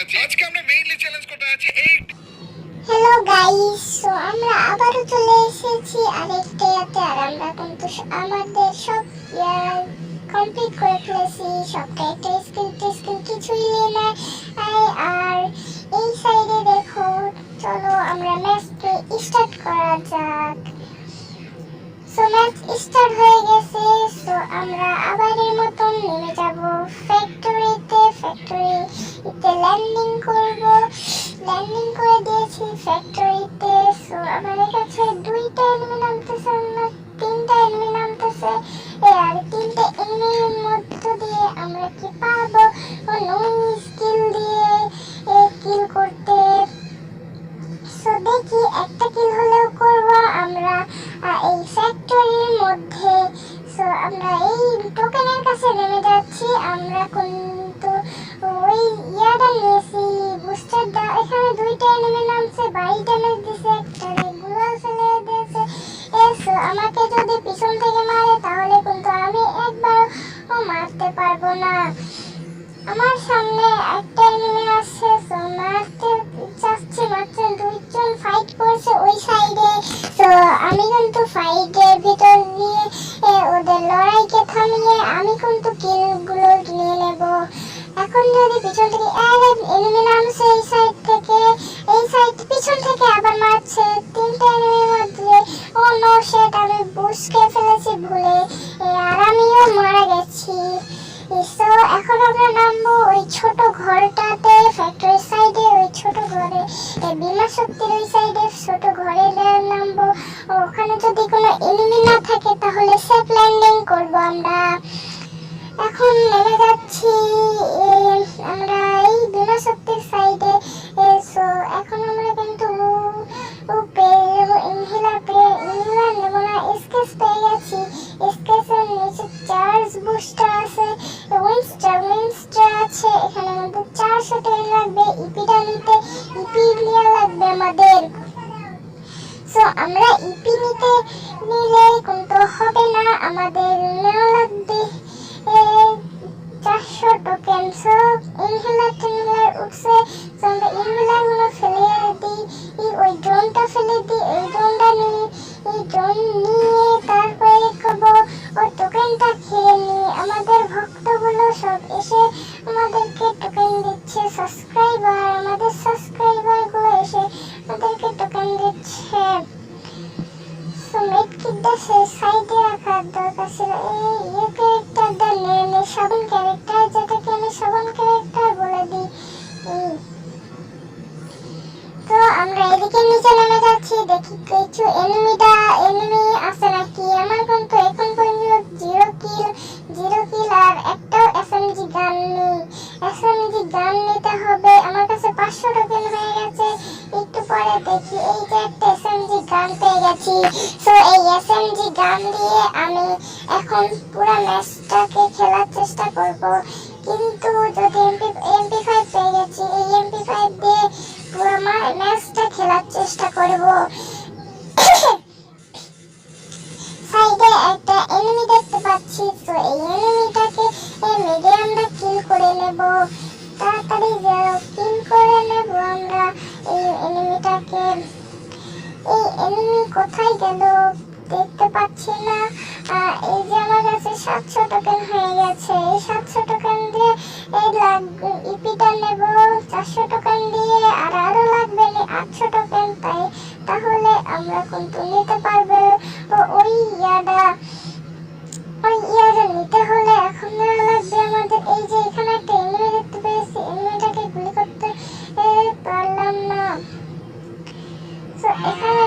আছে। আজকে আমরা মেইনলি চ্যালেঞ্জ করতে আছি এই। হ্যালো গাইস, সো আমরা আবারও চলে এসেছি আরেকটা ইয়াতে। আর আমরা কিন্তু আমাদের সব ইয়ার কমপ্লিট করে ফেলেছি, সব ক্যারেক্টার স্কিল কিছুই নিয়ে নাই। আর এই সাইডে দেখো, চলো আমরা ম্যাচকে স্টার্ট করা যাক। সো ম্যাচ স্টার্ট হয়ে গেছে। সো আমরা আবারের মতন নেমে যাব ফ্যাক্টরিতে। ফ্যাক্টরিতে ল্যান্ডিং করব। ল্যান্ডিং করে দিয়েছি ফ্যাক্টরিতে। সো আমাদের কাছে দুইটা এনিমি নামতেছে না, তিনটা এনিমি নামতেছে। আর তিনটে এনিমির মধ্য দিয়ে আমরা কি পারবো স্কিল দিয়ে কিল করতে? সো দেখি একটা কিল হলেও করব আমরা এই ফ্যাক্টরির মধ্যে। সো আমরা এই টোকেনের কাছে নেমে যাচ্ছি। আমরা কিন্তু ওই ইয়াটা নিয়েছি, বুস্টারটা। এখানে দুইটা এনিমি নামছে, 22 ড্যামেজ দিছে, একটা রেগুলার ফেলে দিয়েছে। সো আমাকে যদি পিছন থেকে মারে তাহলে কিন্তু আমি একবারও মারতে পারবো না। আমার সামনে একটা এনিমি আছে, সো মারতে চাচ্ছি, মাত্র দুইজন ফাইট করছে ওই সাইডে। তো আমি কিন্তু ফাইটের ভিতর দিয়ে ওদের লড়াইকে থামিয়ে আমি কিন্তু কিলগুলো নিয়ে নেব। এখন যদি পিছন থেকে এনিমি নামছে এই সাইড থেকে, এই সাইড পিছন থেকে আবার মারছে, তিনটা এনিমির মধ্যে। ও নো শিট, আমি বুস্টকে ফেলেছি ভুলে, আর আমিও মারা গেছি। সো এখন আমরা নামবো ওই ছোট ঘরটাতে, ফ্যাক্টরির সাইডে ওই ছোট ঘরে, বিমা শক্তির ওই সাইডে ছোট ঘরে নামবো। ওখানে যদি কোনো এনিমি না থাকে তাহলে সেফ ল্যান্ডিং করব আমরা। এখন নেমে যাচ্ছি আমরা এই বিমা শক্তির সাইডে। সো এখন আমরা কিন্তু ইনহেলার নেব না, স্কেচ পেয়ে গেছি। স্কেচের নিচে চার্জ বুস্টার আছে, উইনস্টার আছে। এখানে আমাদের 400 টেন লাগবে ইপিটা নিতে, ইপি নিয়ে লাগবে আমাদের। সো আমরা ইপি নিলে কিন্তু হবে না, আমাদের নেওয়া লাগবে 400 টোকেন। সো ইনহেলার উঠছে, সো আমরা ইনহেলারগুলো ফেলে দিই, ওই ড্রোনটা ফেলে দিই। এই ড্রোনটা নিয়ে তারপরে খাবো ওই টোকেনটা খেয়ে নিই। আমাদের ভক্তগুলো সব এসে আমাদেরকে টোকেন দিচ্ছে, আমাদের সাবস্ক্রাইবারগুলো এসে আমাদেরকে টোকেন দিচ্ছে। সো মেডকিটটা সাইডে রাখার দরকার ছিল। এই ক্যারেক্টারটা নিয়ে সাবান ক্যারেক্টার, যেটাকে আমি সাবান ক্যারেক্টার বলে দিই। তো আমরা এদিকে নিচে নেমে যাচ্ছি, দেখি কিছু এনিমি আছে নাকি। আমার কিন্তু এখন পর্যন্ত 0 কিল আর একটা এসএমজি গান নেই। এসএমজি গান নিতে হবে। আমার কাছে 500 টোকেন হয়ে গেছে। একটু পরে দেখি এই যে একটা এসএমজি গান পেয়ে গেছি। সো এই এসএমজি গান দিয়ে আমি এখন পুরো ম্যাচটাকে খেলার চেষ্টা করব। কিন্তু যদি MP5 পেয়ে গেছি, এই MP5 দিয়ে পুরো ম্যাচটা খেলার চেষ্টা করব। সাইডে একটা এনিমি দেখতে পাচ্ছি, তো এই এনিমিটাকে মেরে আমরা কিল করে নেব। তাড়াতাড়ি কিল করে নেব আমরা এই এনিমিটাকে। এই এনিমি কোথায় গেল দেখতে পাচ্ছি না। এই যে আমার কাছে 700 টোকেন হয়ে গেছে। এই 700 টোকেন দিয়ে ইপিটা নেব 400 টোকেন দিয়ে, আর আরো লাগবে 800 টোকেন। তাহলে আমরা কিন্তু নিতে পারবো ওই ইয়াটা নিতে হলে এখন নেওয়া লাগবে আমাদের। এই যে এখানে একটা এনিমি দেখতে পেয়েছি, এনিমিটাকে গুলি করতে পারলাম না। সো এখানে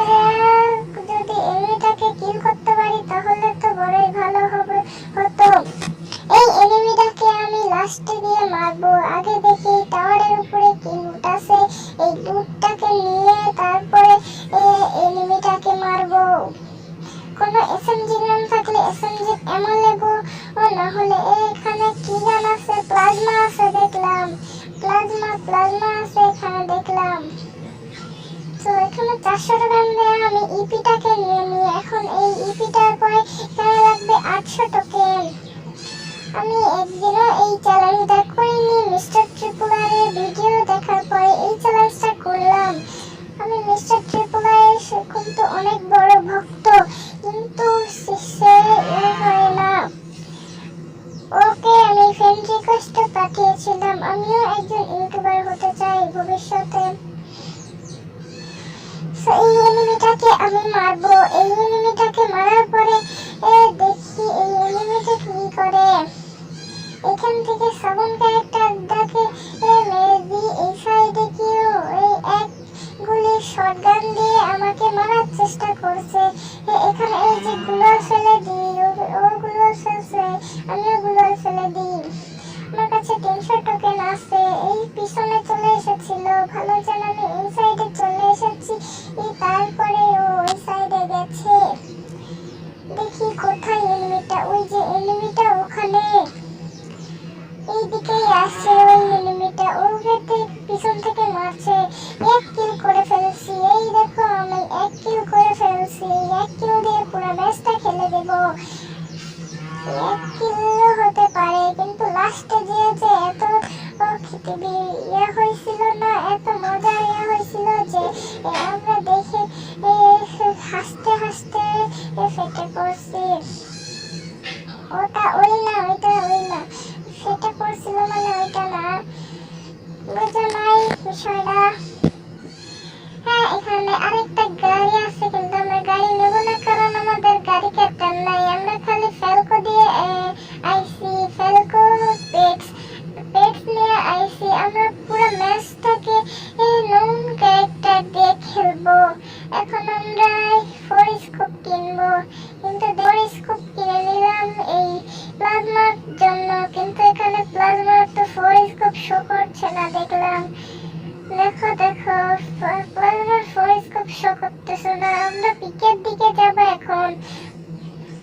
যদি এনিমিটাকে কিল করতে পারি তাহলে তো বড়ই ভালো হতো। এই এনিমিটাকে আমি লাস্টে দিয়ে মারবো। আগে দেখি টাওয়ারের উপরে কি লুট আছে, এই লুটটাকে নিয়ে তারপরে এনিমিটাকে মারবো। কোনো এসএমজি গান থাকলে এসএমজি এমন নেব, না হলে এখানে কি গান আছে, প্লাজমা আছে দেখলাম, প্লাজমা আছে এখানে দেখলাম। তো এখানে 400 টোকেন দিয়ে আমি ইপিটাকে নিয়ে নিই। এখন এই ইপিটার পরে এখানে লাগবে 800 টোকেন। আমি একদিনও এই চ্যালেঞ্জটা করিনি, মিস্টার ট্রিপলারের ভিডিও দেখার পরে এই চ্যালেঞ্জটা করলাম। আমি মিস্টার ট্রিপলারের কিন্তু অনেক বড় ভক্ত, কিন্তু সে করে না। ওকে আমি ফ্রেন্ড রিকোয়েস্ট পাঠিয়েছিলাম, আমিও একজন ইউটিউবার হতে চাই ভবিষ্যতে। এই এনিমিটাকে আমি মারবো, এই এনিমিটাকে মারার পরে দেখি এই এনিমিটা কি করে। এখান থেকে সাবন ক্যারেক্টারটাকে মেরে দিই। এই সাইডে কেউ এই এক গুলি শটগান দিয়ে আমাকে মারার চেষ্টা করছে। এখানে এই যে গুলো ফেলে দিই, ওগুলো ফেলছে, আমিও গুলো ফেলে দিই। আমার কাছে 300 টোকেন আছে। এই পিছনে চলে এসেছিল, ভালো যেন আমি এই সাইডে চলে এসেছি, তারপরে ও ওই সাইডে গেছে। দেখি কোথায় এনিমিটা, ওই যে এনিমিটা ওখানে, এইদিকেই আসছে ওই এনিমিটা, ওকে পিছন থেকে মারছে। এক কিল করে ফেলছি, এই দেখো আমি এক কিল করে ফেলছি। এক কিল দিয়ে পুরো ম্যাচটা খেলে দেব। এক কিল হতে পারে, কিন্তু লাস্টে যে এত ইয়ে হয়েছিল না, এত মজা ইয়ে হয়েছিল যে আমরা দেখে হাসতে হাসতে ফেটে পড়ছি। ওটা ওই না, ওইটা ওই না, ফেটে পড়ছিল মানে ওইটা না, বুঝো নাই বিষয়টা। হ্যাঁ, এখানে আরেকটা গাড়ি আছে, কিন্তু আমরা গাড়ি নেব না, কারণ আমাদের গাড়ি ক্যাপ্টেন নাই। আমরা খালি ফেলকো দিয়ে আইসি, ফেলকো পেটস নিয়ে আইসি। আমরা পুরো ম্যাচটাকে নন ক্যারেক্টার দিয়ে খেলবো। এখন আমরা ফোরস্কোপ কিনবো, কিন্তু ফোরস্কোপ কিনে নিলাম এই প্লাজমার জন্য, কিন্তু এখানে প্লাজমার তো ফোরস্কোপ শো করছে না দেখলাম। দেখো দেখো প্লাজমার ফোরস্কোপ শো করতেছে না। আমরা পিকের দিকে যাব এখন।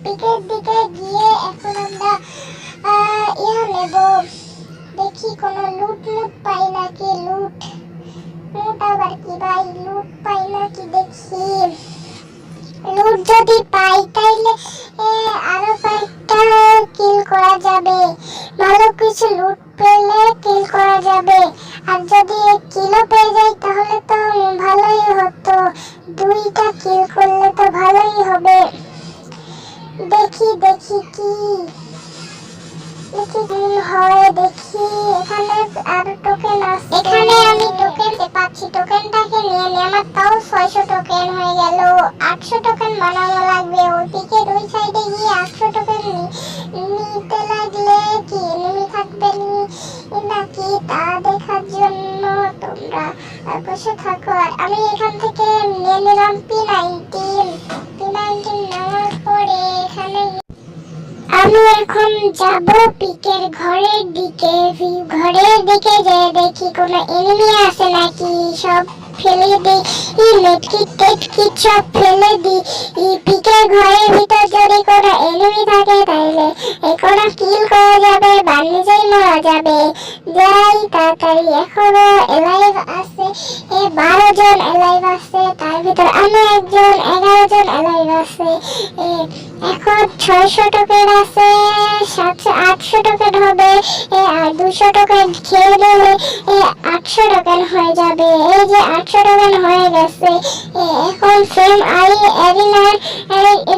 পিকের দিকে গিয়ে এখন আমরা নেব, দেখি কোনো লুট পাই নাকি। লুট আবার কি ভাই, লুট পাই নাকি দেখি। লুট যদি পাই তাইলে আরো কয়েকটা কিল করা যাবে। ভালো কিছু লুট পেলে কিল করা যাবে, আর যদি কিলও পেয়ে যাই তাহলে তো ভালোই হতো। 2টা কিল করলে তো ভালোই হবে। দেখি দেখি কি হয়, দেখি। এখানে আর টোকেন আছে, এখানে আমি টোকেন পাচ্ছি। টোকেনটাকে নিয়ে নিই, আমার তাও 600 টোকেন হয়ে গেল। 800 টোকেন বানানো লাগবে। ওদিকে ওই সাইডে গিয়ে 800 টোকেন নিতে লাগলে কি এনিমি থাকবে নাকি তা দেখার জন্য তোমরা বসে থাকো। আর আমি এখান থেকে নিয়ে নিলাম P19 নেওয়ার পরে এখানে আমি এখন যাব পিকের ঘরের দিকে। ঘরের দিকে যে দেখি কোনো এনিমি আছে নাকি, সব ফেলে দিই। মেডকিট সব ফেলে দিই। পিকের ঘরের ভিতর যদি কোনো এনিমি থাকে তাইলে কোনো কিল করা যাবে বা নিজেই মারা যাবে। যাই তাড়াতাড়ি, এখনো এলাইভ আছে 12 জন এলাইভ আছে, তার ভিতর আমি একজন, 11 জন এলাইভ আছে। এখন 600 টোকেন আছে, 800 টোকেন হবে, আর 200 টোকেন খেয়ে দিলে 800 টোকেন হয়ে যাবে। এই যে 800 টোকেন হয়ে গেছে। এখন ফ্রেম এরিনার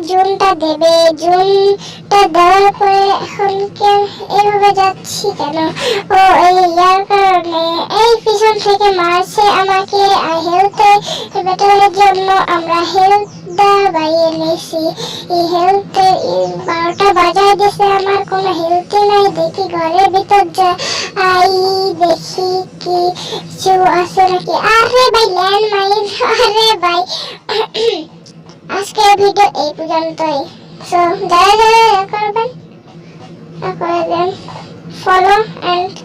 জুনটা দেবে। জুনটা দেওয়ার পরে এখন এভাবে যাচ্ছি কেন? ও ইয়ার কারণে, এই পিছন থেকে মারছে আমাকে। হেলথে ব্যাটেলের জন্য আমরা হেলথটা বাড়িয়ে নিয়েছি। এই হেলথে 12টা বাজায় দিছে, আমার কোনো হেলথই নাই। দেখি ঘরের ভিতর যাই, দেখি কিছু আছে নাকি। আরে ভাই ল্যান্ড মাইন, আরে ভাই। আজকের ভিডিও এই পর্যন্তই। সো যারা করবেন করে দেন ফলো এন্ড